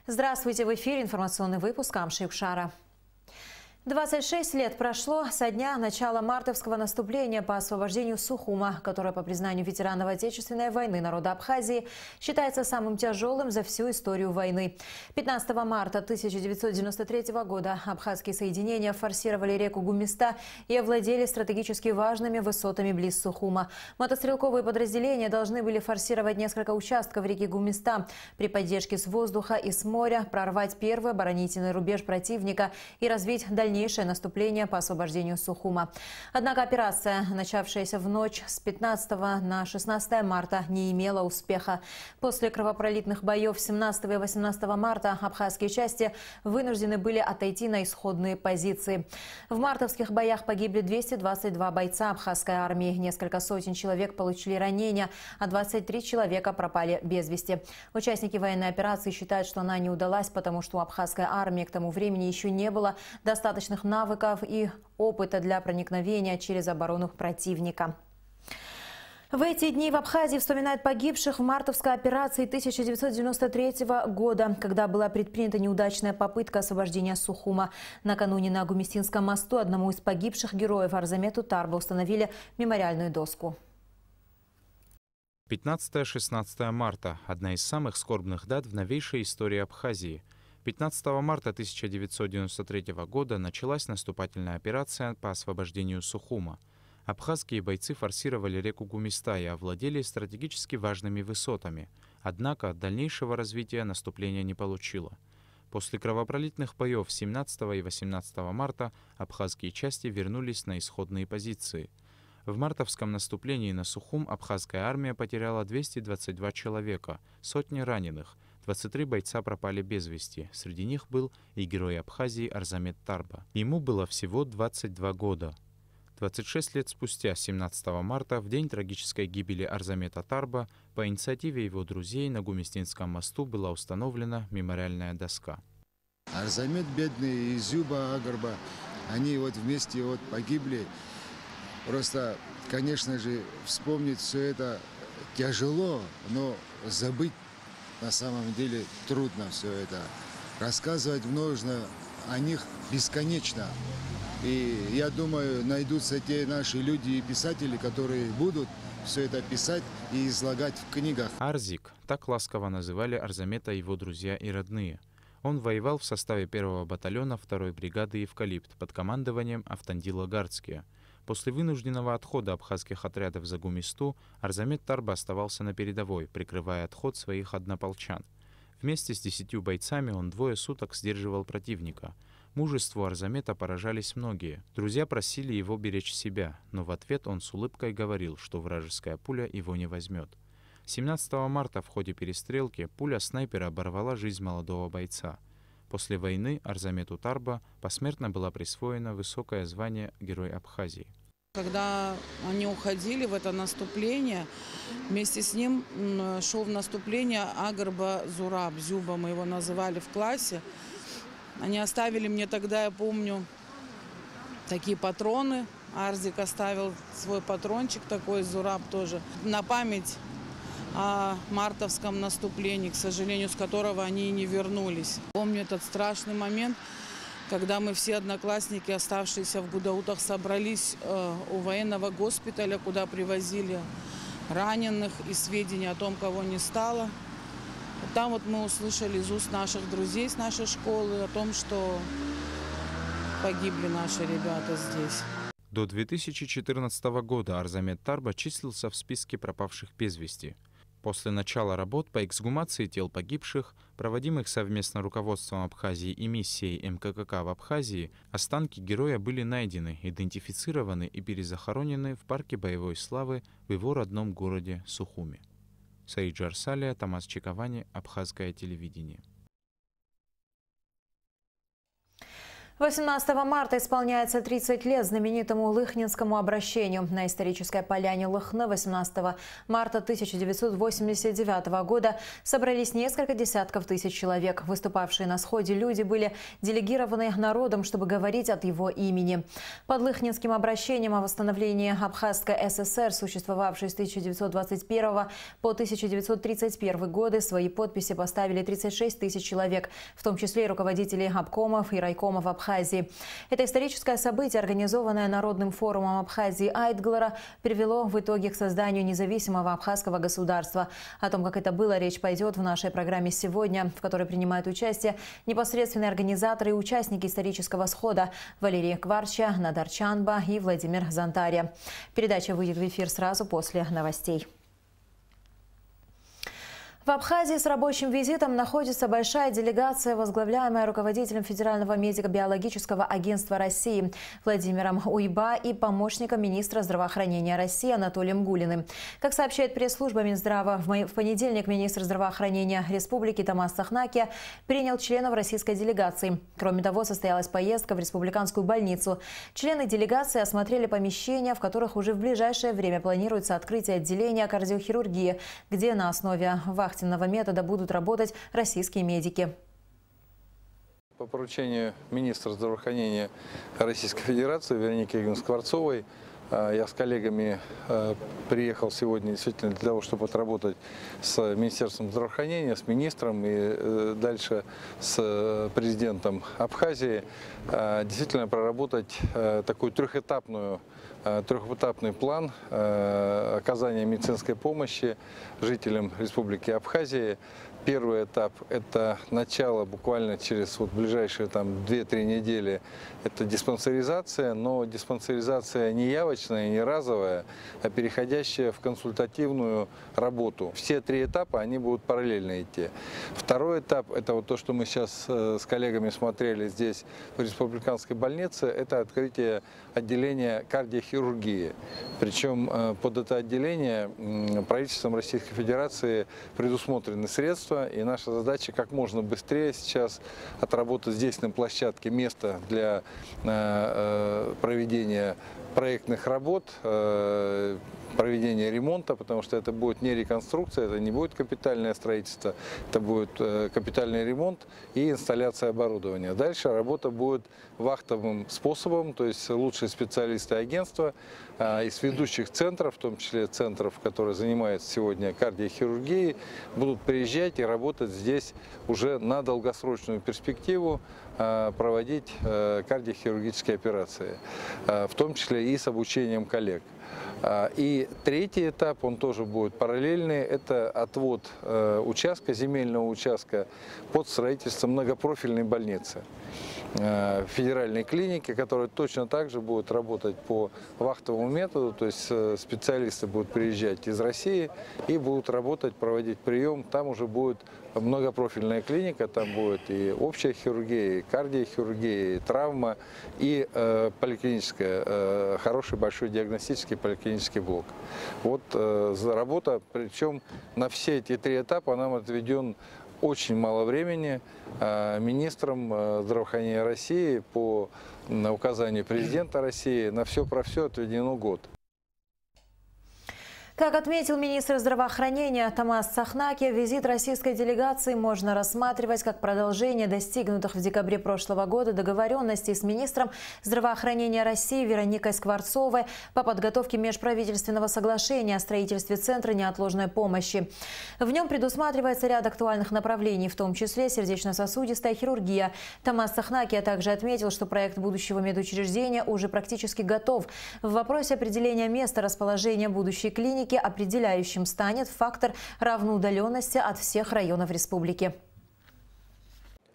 Здравствуйте, в эфире информационный выпуск Амши-Укшара. 26 лет прошло со дня начала мартовского наступления по освобождению Сухума, которое, по признанию ветеранов Отечественной войны народа Абхазии, считается самым тяжелым за всю историю войны. 15 марта 1993 года абхазские соединения форсировали реку Гумиста и овладели стратегически важными высотами близ Сухума. Мотострелковые подразделения должны были форсировать несколько участков реки Гумиста при поддержке с воздуха и с моря, прорвать первый оборонительный рубеж противника и развить дальнейшее наступление по освобождению Сухума. Однако операция, начавшаяся в ночь с 15 на 16 марта, не имела успеха. После кровопролитных боев 17 и 18 марта абхазские части вынуждены были отойти на исходные позиции. В мартовских боях погибли 222 бойца абхазской армии, несколько сотен человек получили ранения, а 23 человека пропали без вести. Участники военной операции считают, что она не удалась, потому что у абхазской армии к тому времени еще не было достаточных навыков и опыта для проникновения через оборону противника. В эти дни в Абхазии вспоминают погибших в мартовской операции 1993 года, когда была предпринята неудачная попытка освобождения Сухума. Накануне на Гумистинском мосту одному из погибших героев Арзамету Тарба установили мемориальную доску. 15-16 марта – одна из самых скорбных дат в новейшей истории Абхазии. 15 марта 1993 года началась наступательная операция по освобождению Сухума. Абхазские бойцы форсировали реку Гумиста и овладели стратегически важными высотами. Однако дальнейшего развития наступление не получило. После кровопролитных боев 17 и 18 марта абхазские части вернулись на исходные позиции. В мартовском наступлении на Сухум абхазская армия потеряла 222 человека, сотни раненых. 23 бойца пропали без вести. Среди них был и герой Абхазии Арзамет Тарба. Ему было всего 22 года. 26 лет спустя, 17 марта, в день трагической гибели Арзамета Тарба, по инициативе его друзей на Гумистинском мосту была установлена мемориальная доска. Арзамет бедный и Зюба Агарба, они вот вместе вот погибли. Просто, конечно же, вспомнить все это тяжело, но забыть на самом деле трудно все это. Рассказывать нужно о них бесконечно. И я думаю, найдутся те наши люди и писатели, которые будут все это писать и излагать в книгах. Арзик, так ласково называли Арзамета его друзья и родные. Он воевал в составе 1-го батальона 2-й бригады «Евкалипт» под командованием Автандила Гардския. После вынужденного отхода абхазских отрядов за Гумисту Арзамет Тарба оставался на передовой, прикрывая отход своих однополчан. Вместе с 10 бойцами он 2 суток сдерживал противника. Мужеству Арзамета поражались многие. Друзья просили его беречь себя, но в ответ он с улыбкой говорил, что вражеская пуля его не возьмет. 17 марта в ходе перестрелки пуля снайпера оборвала жизнь молодого бойца. После войны Арзамету Тарба посмертно было присвоено высокое звание Герой Абхазии. Когда они уходили в это наступление, вместе с ним шел в наступление Агарба Зураб, Зюба мы его называли в классе. Они оставили мне тогда, я помню, такие патроны. Арзик оставил свой патрончик такой, Зураб тоже, на память о мартовском наступлении, к сожалению, с которого они и не вернулись. Помню этот страшный момент, когда мы все одноклассники, оставшиеся в Гудаутах, собрались у военного госпиталя, куда привозили раненых и сведения о том, кого не стало. Там вот мы услышали из уст наших друзей с нашей школы о том, что погибли наши ребята здесь. До 2014 года Арзамет Тарба числился в списке пропавших без вести. После начала работ по эксгумации тел погибших, проводимых совместно руководством Абхазии и миссией МККК в Абхазии, останки героя были найдены, идентифицированы и перезахоронены в парке боевой славы в его родном городе Сухуме. Саид Джарсалия, Тамас Чиковани, Абхазское телевидение. 18 марта исполняется 30 лет знаменитому Лыхнинскому обращению. На исторической поляне Лыхны 18 марта 1989 года собрались несколько десятков тысяч человек. Выступавшие на сходе люди были делегированы народом, чтобы говорить от его имени. Под Лыхнинским обращением о восстановлении Абхазской ССР, существовавшей с 1921 по 1931 годы, свои подписи поставили 36 тысяч человек, в том числе и руководители обкомов и райкомов Абхазии. Это историческое событие, организованное Народным форумом Абхазии Айтглара, привело в итоге к созданию независимого абхазского государства. О том, как это было, речь пойдет в нашей программе сегодня, в которой принимают участие непосредственные организаторы и участники исторического схода Валерий Кварча, Надар Чанба и Владимир Зантария. Передача выйдет в эфир сразу после новостей. В Абхазии с рабочим визитом находится большая делегация, возглавляемая руководителем Федерального медико-биологического агентства России Владимиром Уйба и помощником министра здравоохранения России Анатолием Гулиным. Как сообщает пресс-служба Минздрава, в понедельник министр здравоохранения республики Тамас Сахнакия принял членов российской делегации. Кроме того, состоялась поездка в республиканскую больницу. Члены делегации осмотрели помещения, в которых уже в ближайшее время планируется открытие отделения кардиохирургии, где на основе вахтенного метода будут работать российские медики. По поручению министра здравоохранения Российской Федерации Вероники Игоревны Скворцовой я с коллегами приехал сегодня действительно для того, чтобы отработать с Министерством здравоохранения, с министром и дальше с президентом Абхазии, действительно проработать такую трехэтапный план оказания медицинской помощи жителям Республики Абхазии. Первый этап – это начало буквально через ближайшие 2-3 недели. Это диспансеризация, но диспансеризация не явочная, не разовая, а переходящая в консультативную работу. Все три этапа, они будут параллельно идти. Второй этап – это то, что мы сейчас с коллегами смотрели здесь в республиканской больнице, это открытие отделения кардиохирургии. Причем под это отделение правительством Российской Федерации предусмотрены средства, и наша задача как можно быстрее сейчас отработать здесь на площадке место для проведения проектных работ, проведения ремонта, потому что это будет не реконструкция, это не будет капитальное строительство, это будет капитальный ремонт и инсталляция оборудования. Дальше работа будет вахтовым способом, то есть лучшие специалисты агентства из ведущих центров, в том числе центров, которые занимаются сегодня кардиохирургией, будут приезжать и работать здесь уже на долгосрочную перспективу, проводить кардиохирургические операции, в том числе и с обучением коллег. И третий этап, он тоже будет параллельный, это отвод участка, земельного участка под строительство многопрофильной больницы, федеральной клиники, которая точно так же будет работать по вахтовому методу, то есть специалисты будут приезжать из России и будут работать, проводить прием. Там уже будет многопрофильная клиника, там будет и общая хирургия, и кардиохирургия, и травма, и поликлиническая, хороший большой диагностический поликлинический блок. Вот работа, причем на все эти три этапа нам отведен очень мало времени. Министром здравоохранения России по указанию президента России на все про все отведено год. Как отметил министр здравоохранения Тамас Сахнакия, визит российской делегации можно рассматривать как продолжение достигнутых в декабре прошлого года договоренностей с министром здравоохранения России Вероникой Скворцовой по подготовке межправительственного соглашения о строительстве Центра неотложной помощи. В нем предусматривается ряд актуальных направлений, в том числе сердечно-сосудистая хирургия. Тамас Сахнакия также отметил, что проект будущего медучреждения уже практически готов. В вопросе определения места расположения будущей клиники определяющим станет фактор равноудаленности от всех районов республики.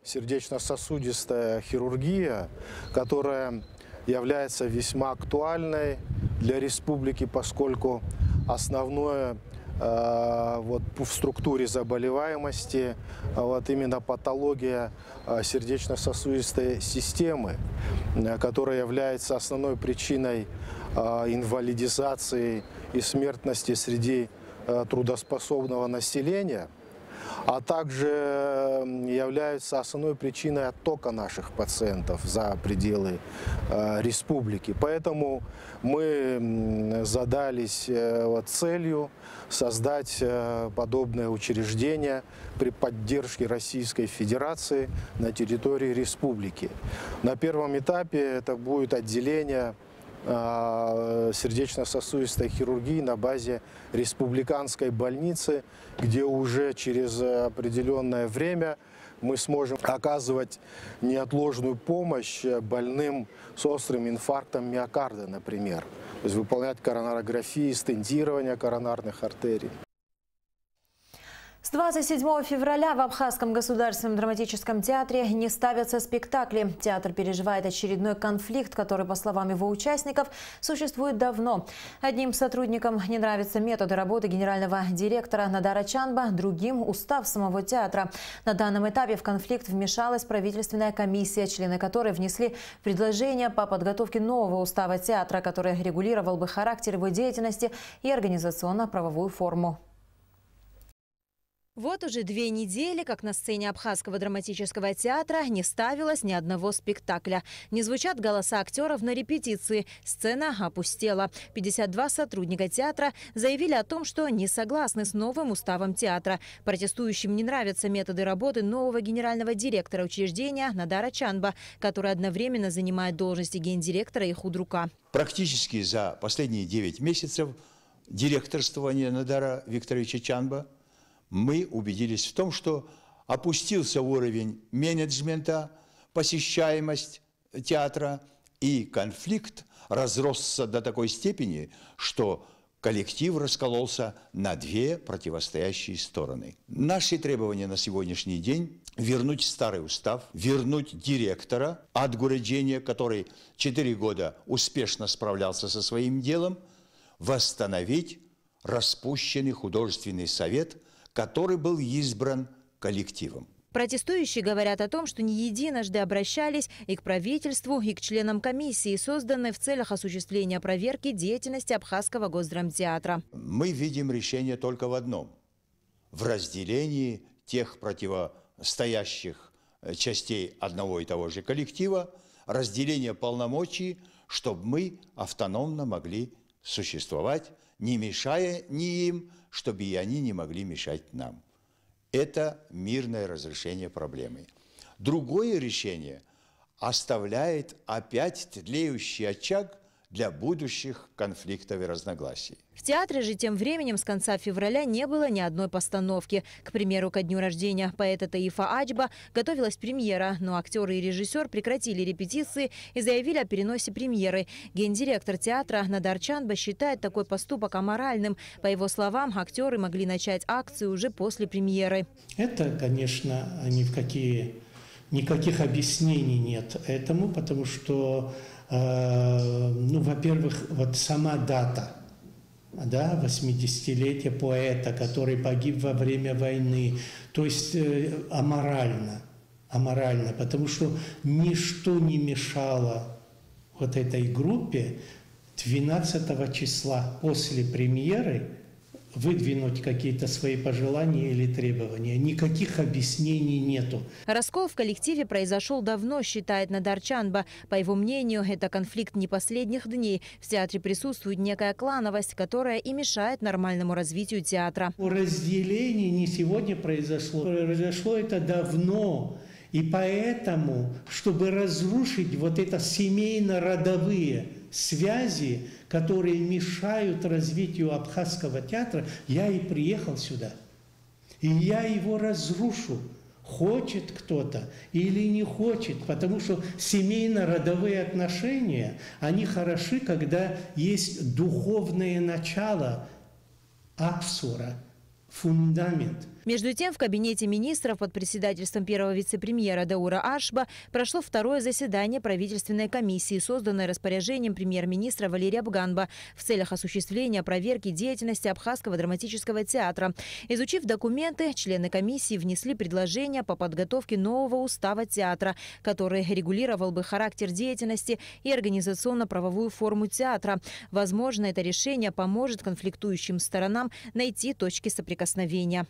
Сердечно-сосудистая хирургия, которая является весьма актуальной для республики, поскольку основное в структуре заболеваемости именно патология сердечно-сосудистой системы, которая является основной причиной инвалидизации и смертности среди трудоспособного населения. а также являются основной причиной оттока наших пациентов за пределы республики. Поэтому мы задались целью создать подобное учреждение при поддержке Российской Федерации на территории республики. На первом этапе это будет отделение сердечно-сосудистой хирургии на базе республиканской больницы, где уже через определенное время мы сможем оказывать неотложную помощь больным с острым инфарктом миокарда, например. То есть выполнять коронарографии, стентирование коронарных артерий. С 27 февраля в Абхазском государственном драматическом театре не ставятся спектакли. Театр переживает очередной конфликт, который, по словам его участников, существует давно. Одним сотрудникам не нравятся методы работы генерального директора Надара Чанба, другим – устав самого театра. На данном этапе в конфликт вмешалась правительственная комиссия, члены которой внесли предложение по подготовке нового устава театра, который регулировал бы характер его деятельности и организационно-правовую форму. Вот уже 2 недели, как на сцене Абхазского драматического театра не ставилось ни одного спектакля. Не звучат голоса актеров на репетиции. Сцена опустела. 52 сотрудника театра заявили о том, что не согласны с новым уставом театра. Протестующим не нравятся методы работы нового генерального директора учреждения Надара Чанба, который одновременно занимает должности гендиректора и худрука. Практически за последние 9 месяцев директорствования Надара Викторовича Чанба мы убедились в том, что опустился уровень менеджмента, посещаемость театра, и конфликт разросся до такой степени, что коллектив раскололся на 2 противостоящие стороны. Наши требования на сегодняшний день – вернуть старый устав, вернуть директора от Гуреджения, который 4 года успешно справлялся со своим делом, восстановить распущенный художественный совет, который был избран коллективом. Протестующие говорят о том, что не единожды обращались и к правительству, и к членам комиссии, созданной в целях осуществления проверки деятельности Абхазского госдрамтеатра. Мы видим решение только в одном – в разделении тех противостоящих частей одного и того же коллектива, разделение полномочий, чтобы мы автономно могли существовать, не мешая ни им, чтобы и они не могли мешать нам. Это мирное разрешение проблемы. Другое решение оставляет опять тлеющий очаг для будущих конфликтов и разногласий. В театре же тем временем с конца февраля не было ни одной постановки. К примеру, ко дню рождения поэта Таифа Аджба готовилась премьера, но актеры и режиссер прекратили репетиции и заявили о переносе премьеры. Гендиректор театра Надар Чанба считает такой поступок аморальным. По его словам, актеры могли начать акцию уже после премьеры. Это, конечно, никаких объяснений нет этому, потому что во-первых, вот сама дата, да, 80-летие поэта, который погиб во время войны, то есть аморально, потому что ничто не мешало вот этой группе 12 числа после премьеры выдвинуть какие-то свои пожелания или требования. Никаких объяснений нету. Раскол в коллективе произошел давно, считает Надар Чанба. По его мнению, это конфликт не последних дней. В театре присутствует некая клановость, которая и мешает нормальному развитию театра. Разделение не сегодня произошло. Произошло это давно. И поэтому, чтобы разрушить вот это семейно-родовые связи, которые мешают развитию Абхазского театра, я и приехал сюда. И я его разрушу. Хочет кто-то или не хочет, потому что семейно-родовые отношения, они хороши, когда есть духовное начало, апсура, фундамент. Между тем, в кабинете министров под председательством первого вице-премьера Даура Ашба прошло второе заседание правительственной комиссии, созданной распоряжением премьер-министра Валерия Бганба в целях осуществления проверки деятельности Абхазского драматического театра. Изучив документы, члены комиссии внесли предложение по подготовке нового устава театра, который регулировал бы характер деятельности и организационно-правовую форму театра. Возможно, это решение поможет конфликтующим сторонам найти точки соприкосновения.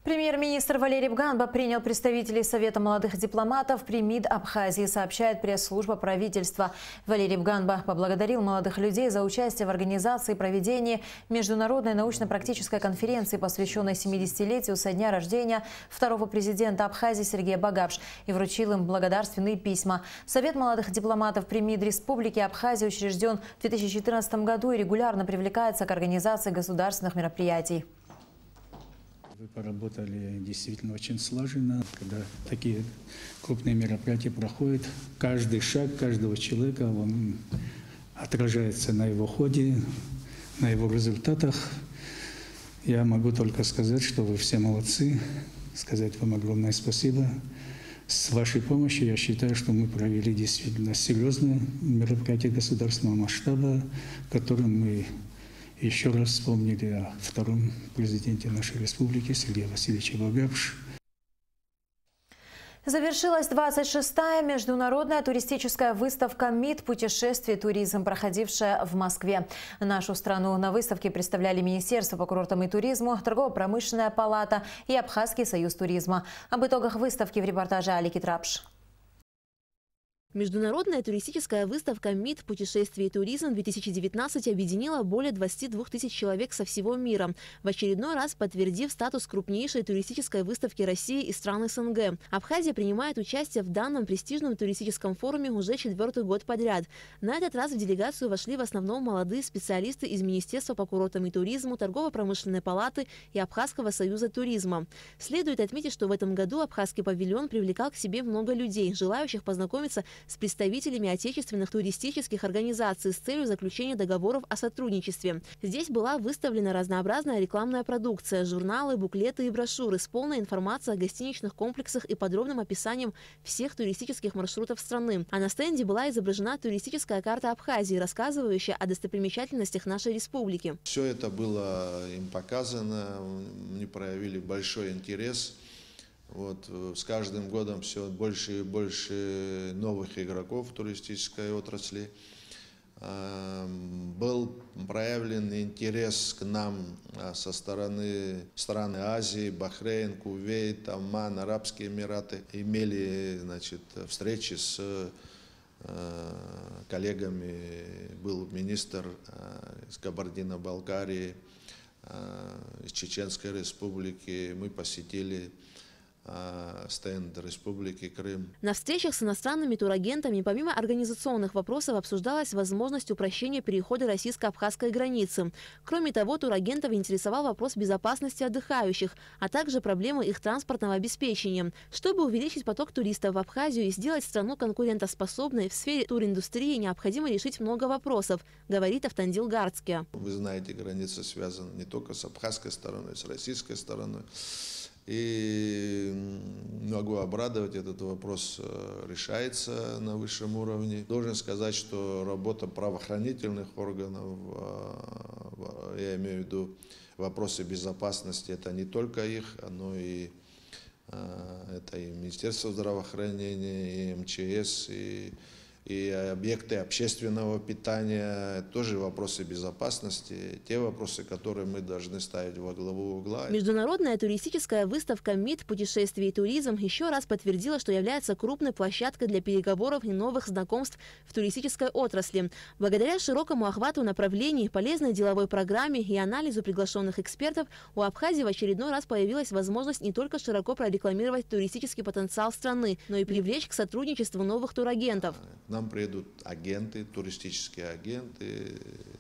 Премьер-министр Валерий Бганба принял представителей Совета молодых дипломатов при МИД Абхазии, сообщает пресс-служба правительства. Валерий Бганба поблагодарил молодых людей за участие в организации и проведении международной научно-практической конференции, посвященной 70-летию со дня рождения второго президента Абхазии Сергея Багапш, и вручил им благодарственные письма. Совет молодых дипломатов при МИД Республики Абхазия учрежден в 2014 году и регулярно привлекается к организации государственных мероприятий. Вы поработали действительно очень слаженно, когда такие крупные мероприятия проходят. Каждый шаг каждого человека, он отражается на его ходе, на его результатах. Я могу только сказать, что вы все молодцы, сказать вам огромное спасибо. С вашей помощью я считаю, что мы провели действительно серьезное мероприятие государственного масштаба, в котором мы еще раз вспомнили о втором президенте нашей республики Сергея Васильевича Багапш. Завершилась 26-я международная туристическая выставка МИД «Путешествие и туризм», проходившая в Москве. Нашу страну на выставке представляли Министерство по курортам и туризму, Торгово-промышленная палата и Абхазский союз туризма. Об итогах выставки в репортаже Алики Трапш. Международная туристическая выставка МИД «Путешествие и туризм-2019» объединила более 22 тысяч человек со всего мира, в очередной раз подтвердив статус крупнейшей туристической выставки России и стран СНГ. Абхазия принимает участие в данном престижном туристическом форуме уже 4-й год подряд. На этот раз в делегацию вошли в основном молодые специалисты из Министерства по курортам и туризму, Торгово-промышленной палаты и Абхазского союза туризма. Следует отметить, что в этом году Абхазский павильон привлекал к себе много людей, желающих познакомиться с представителями отечественных туристических организаций с целью заключения договоров о сотрудничестве. Здесь была выставлена разнообразная рекламная продукция, журналы, буклеты и брошюры с полной информацией о гостиничных комплексах и подробным описанием всех туристических маршрутов страны. А на стенде была изображена туристическая карта Абхазии, рассказывающая о достопримечательностях нашей республики. Все это было им показано, они проявили большой интерес. Вот, с каждым годом все больше и больше новых игроков в туристической отрасли. Был проявлен интерес к нам со стороны стран Азии, Бахрейн, Кувейт, Омман, Арабские Эмираты. Имели, значит, встречи с коллегами, был министр из Кабардино-Балкарии, из Чеченской Республики. Мы посетили стенд Республики Крым. На встречах с иностранными турагентами помимо организационных вопросов обсуждалась возможность упрощения перехода российско-абхазской границы. Кроме того, турагентов интересовал вопрос безопасности отдыхающих, а также проблемы их транспортного обеспечения. Чтобы увеличить поток туристов в Абхазию и сделать страну конкурентоспособной в сфере туриндустрии, необходимо решить много вопросов, говорит Автандил Гардский. Вы знаете, граница связана не только с абхазской стороной, с российской стороной. И могу обрадовать, этот вопрос решается на высшем уровне. Должен сказать, что работа правоохранительных органов, я имею в виду вопросы безопасности, это не только их, но и это и Министерство здравоохранения, и МЧС, и объекты общественного питания, тоже вопросы безопасности, те вопросы, которые мы должны ставить во главу угла. Международная туристическая выставка МИД «Путешествие и туризм» еще раз подтвердила, что является крупной площадкой для переговоров и новых знакомств в туристической отрасли. Благодаря широкому охвату направлений, полезной деловой программе и анализу приглашенных экспертов, у Абхазии в очередной раз появилась возможность не только широко прорекламировать туристический потенциал страны, но и привлечь к сотрудничеству новых турагентов. К нам приедут агенты, туристические агенты,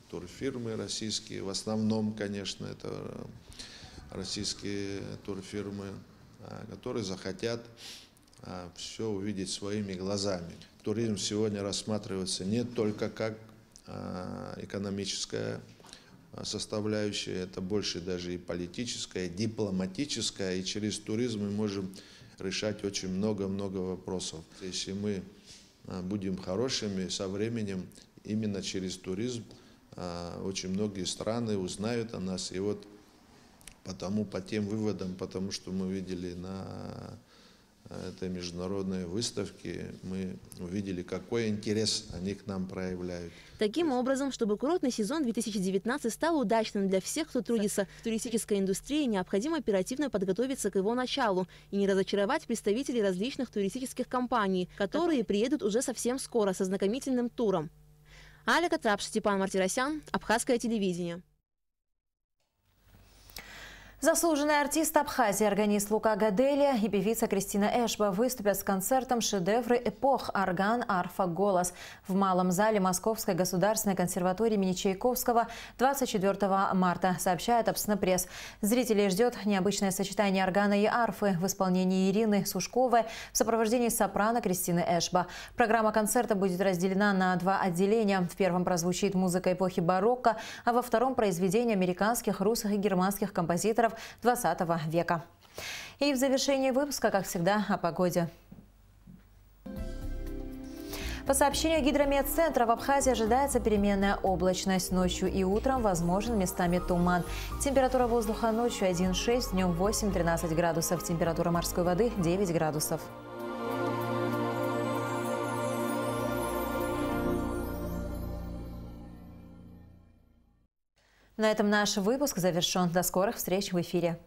турфирмы российские. В основном, конечно, это российские турфирмы, которые захотят все увидеть своими глазами. Туризм сегодня рассматривается не только как экономическая составляющая, это больше даже и политическая, дипломатическая. И через туризм мы можем решать очень много-много вопросов. Если мы будем хорошими, со временем именно через туризм очень многие страны узнают о нас. И вот по тем выводам, потому что мы видели на этой международной выставки мы увидели, какой интерес они к нам проявляют. Таким образом, чтобы курортный сезон 2019 стал удачным для всех, кто трудится в туристической индустрии, необходимо оперативно подготовиться к его началу и не разочаровать представителей различных туристических компаний, которые приедут уже совсем скоро со знакомительным туром. Аля Катрапш, Степан Мартиросян, Абхазское телевидение. Заслуженный артист Абхазии, органист Лука Гаделия и певица Кристина Эшба выступят с концертом «Шедевры эпох. Орган, арфа, голос» в Малом зале Московской государственной консерватории имени Чайковского 24 марта, сообщает Обснопресс. Зрителей ждет необычное сочетание органа и арфы в исполнении Ирины Сушковой в сопровождении сопрано Кристины Эшба. Программа концерта будет разделена на два отделения. В первом прозвучит музыка эпохи барокко, а во втором – произведения американских, русских и германских композиторов 20 века. И в завершении выпуска, как всегда, о погоде. По сообщению Гидрометцентра, в Абхазии ожидается переменная облачность. Ночью и утром возможен местами туман. Температура воздуха ночью 1,6, днем 8-13 градусов. Температура морской воды 9 градусов. На этом наш выпуск завершен. До скорых встреч в эфире.